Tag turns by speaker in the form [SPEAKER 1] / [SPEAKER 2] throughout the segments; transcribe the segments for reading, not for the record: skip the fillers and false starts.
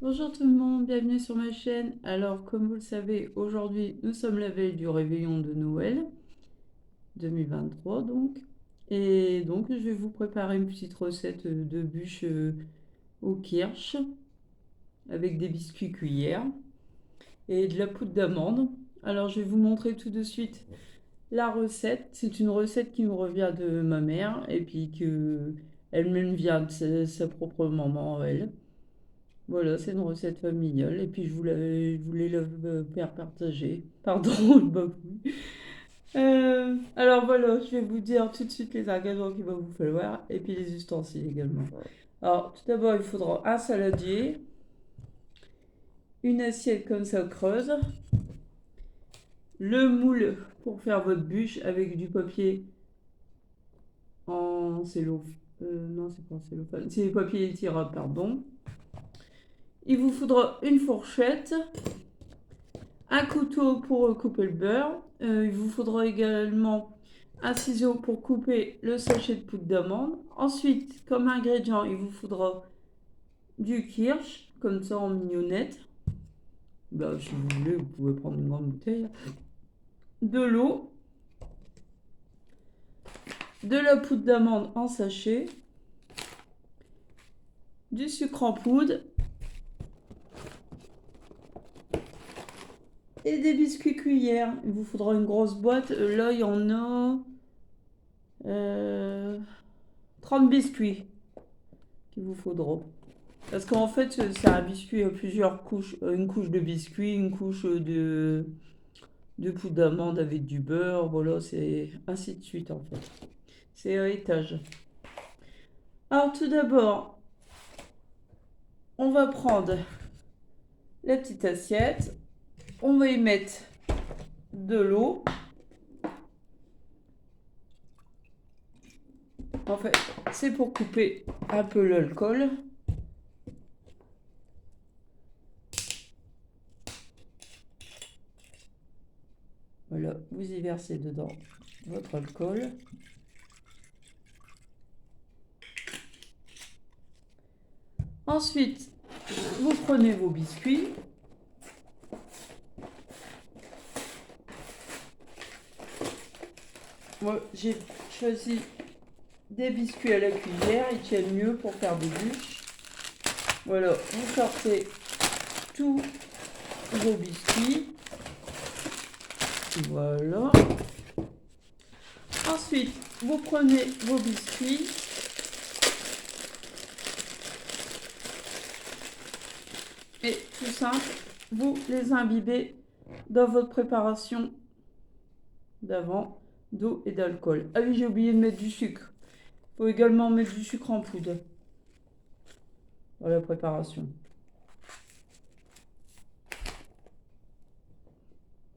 [SPEAKER 1] Bonjour tout le monde, bienvenue sur ma chaîne. Alors, comme vous le savez, aujourd'hui, nous sommes la veille du réveillon de Noël 2023 donc. Et donc, je vais vous préparer une petite recette de bûche au kirsch avec des biscuits cuillères et de la poudre d'amande. Alors, je vais vous montrer tout de suite la recette. C'est une recette qui me revient de ma mère et puis que elle-même vient de sa propre maman, elle. Voilà, c'est une recette familiale. Et puis je voulais le faire partager. Pardon, le bafouille. Alors voilà, je vais vous dire tout de suite les ingrédients qu'il va vous falloir. Et puis les ustensiles également. Alors, tout d'abord, il faudra un saladier, une assiette comme ça creuse, le moule pour faire votre bûche avec du papier en cellophane. Non, c'est pas en cellophane, c'est papier étirable, pardon. Il vous faudra une fourchette, un couteau pour couper le beurre. Il vous faudra également un ciseau pour couper le sachet de poudre d'amande. Ensuite, comme ingrédient, il vous faudra du kirsch, comme ça en mignonnette. Bah, si vous voulez, vous pouvez prendre une grande bouteille. De l'eau, de la poudre d'amande en sachet, du sucre en poudre et des biscuits cuillères. Il vous faudra une grosse boîte. Là, il y en a 30 biscuits qu'il vous faudra. Parce qu'en fait, c'est un biscuit à plusieurs couches. Une couche de biscuit, une couche de poudre d'amande avec du beurre. Voilà, c'est ainsi de suite en fait. C'est à étage. Alors tout d'abord, on va prendre la petite assiette. On va y mettre de l'eau. En fait, c'est pour couper un peu l'alcool. Voilà, vous y versez dedans votre alcool. Ensuite, vous prenez vos biscuits. Moi, j'ai choisi des biscuits à la cuillère. Ils tiennent mieux pour faire des bûches. Voilà, vous sortez tous vos biscuits. Voilà. Ensuite, vous prenez vos biscuits. Et tout simple, vous les imbibez dans votre préparation d'avant d'eau et d'alcool. Ah oui, j'ai oublié de mettre du sucre. Il faut également mettre du sucre en poudre dans la préparation.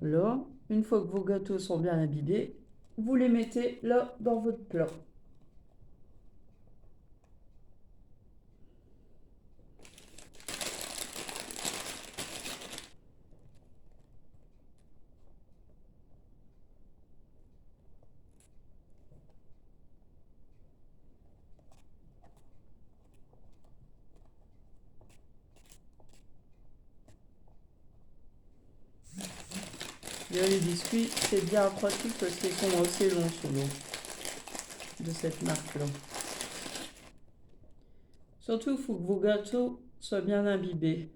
[SPEAKER 1] Là, une fois que vos gâteaux sont bien imbibés, vous les mettez là dans votre plat. Là, les biscuits, c'est bien pratique parce qu'ils sont assez longs sous l'eau de cette marque-là. Surtout, il faut que vos gâteaux soient bien imbibés.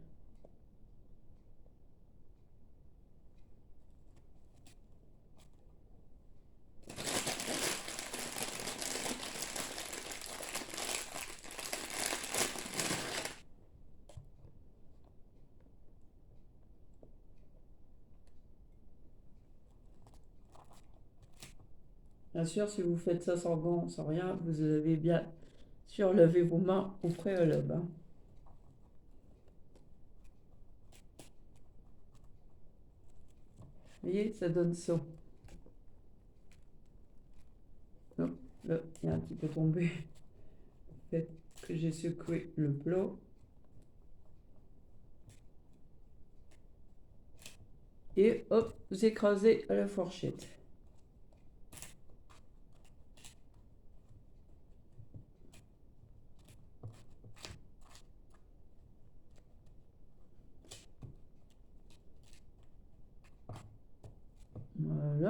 [SPEAKER 1] Bien sûr, si vous faites ça sans gants, sans rien, vous avez bien sûr lavé vos mains au préalable. Vous voyez, ça donne ça. Non, là, il y a un petit peu tombé. Le fait que j'ai secoué le plat. Et hop, vous écrasez à la fourchette.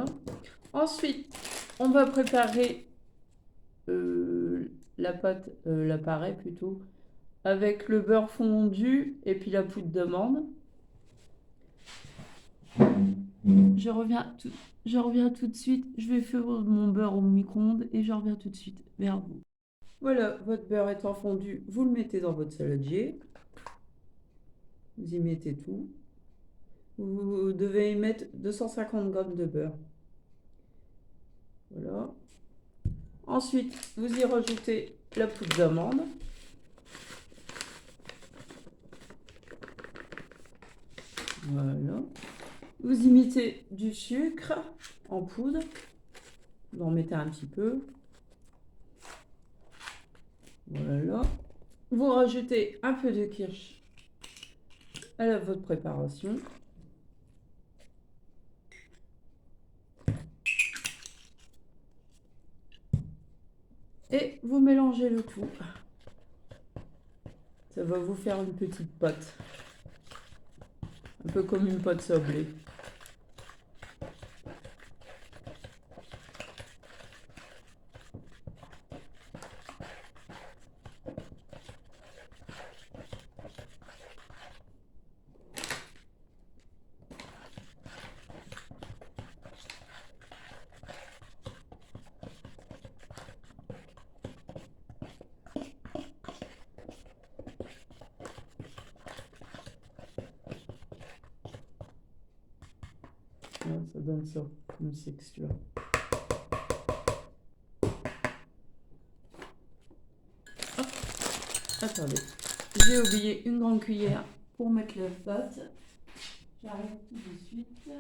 [SPEAKER 1] Voilà. Ensuite, on va préparer la pâte, l'appareil plutôt, avec le beurre fondu et puis la poudre d'amande. Je reviens tout de suite. Je vais faire mon beurre au micro-ondes et je reviens tout de suite vers vous. Voilà, votre beurre étant fondu, vous le mettez dans votre saladier. Vous y mettez tout. Vous devez y mettre 250 g de beurre. Voilà. Ensuite, vous y rajoutez la poudre d'amande. Voilà. Vous y mettez du sucre en poudre. Vous en mettez un petit peu. Voilà. Vous rajoutez un peu de kirsch à votre préparation. Et vous mélangez le tout. Ça va vous faire une petite pâte. Un peu comme une pâte sablée. Voilà, ça donne ça, une texture. Hop, attendez. J'ai oublié une grande cuillère pour mettre la pâte. J'arrive tout de suite.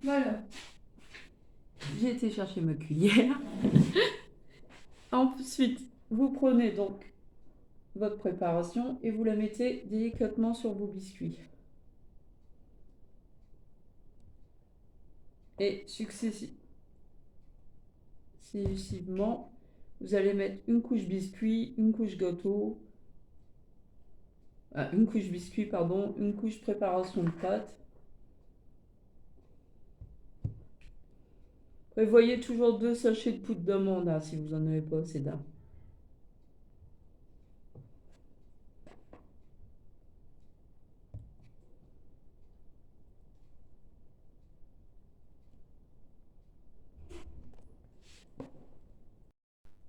[SPEAKER 1] Voilà. J'ai été chercher ma cuillère. Ensuite, vous prenez donc votre préparation et vous la mettez délicatement sur vos biscuits. Et successivement, vous allez mettre une couche biscuit, une couche gâteau, une couche biscuit, pardon, une couche préparation de pâte. Prévoyez toujours 2 sachets de poudre d'amande hein, si vous n'en avez pas assez d'un.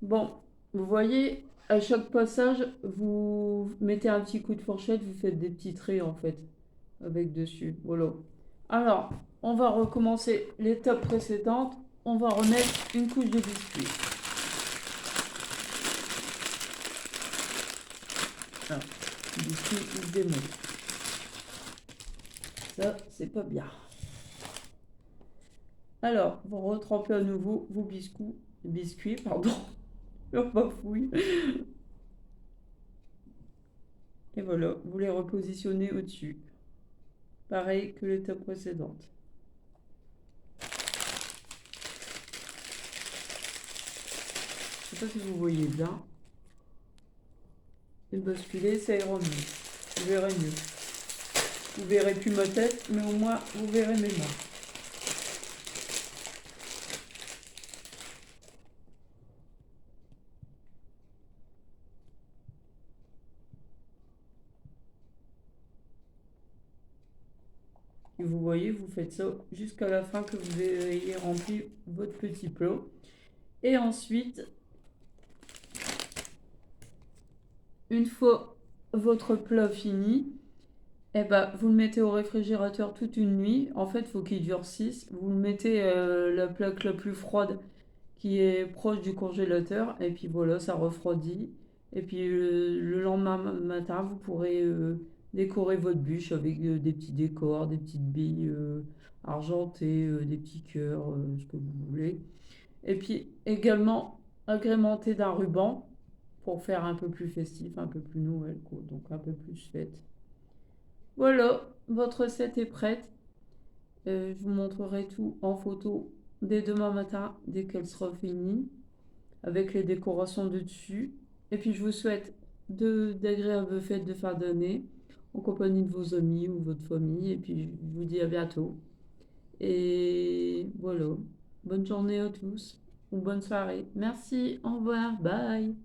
[SPEAKER 1] Bon, vous voyez, à chaque passage, vous mettez un petit coup de fourchette, vous faites des petits traits en fait, avec dessus. Voilà. Alors, on va recommencer l'étape précédente. On va remettre une couche de biscuit. Alors, le biscuit, il se démonte. Ça, c'est pas bien. Alors, vous retrempez à nouveau vos biscuits, pardon. Je bafouille. Et voilà, vous les repositionnez au-dessus. Pareil que l'étape précédente. Je ne sais pas si vous voyez bien. Et basculer, ça ira mieux. Vous verrez mieux. Vous verrez plus ma tête, mais au moins vous verrez mes mains. Et vous voyez, vous faites ça jusqu'à la fin que vous ayez rempli votre petit plat. Et ensuite, une fois votre plat fini, eh ben, vous le mettez au réfrigérateur toute une nuit. En fait, il faut qu'il durcisse. Vous le mettez la plaque la plus froide qui est proche du congélateur. Et puis voilà, ça refroidit. Et puis le lendemain matin, vous pourrez décorer votre bûche avec des petits décors, des petites billes argentées, des petits cœurs, ce que vous voulez. Et puis également agrémenter d'un ruban pour faire un peu plus festif, un peu plus Noël, quoi, donc un peu plus fête. Voilà, votre recette est prête. Je vous montrerai tout en photo dès demain matin, dès qu'elle sera finie. avec les décorations de dessus. Et puis je vous souhaite d'agréables fêtes de fin d'année en compagnie de vos amis ou votre famille. Et puis je vous dis à bientôt. Et voilà, bonne journée à tous ou bonne soirée. Merci, au revoir, bye.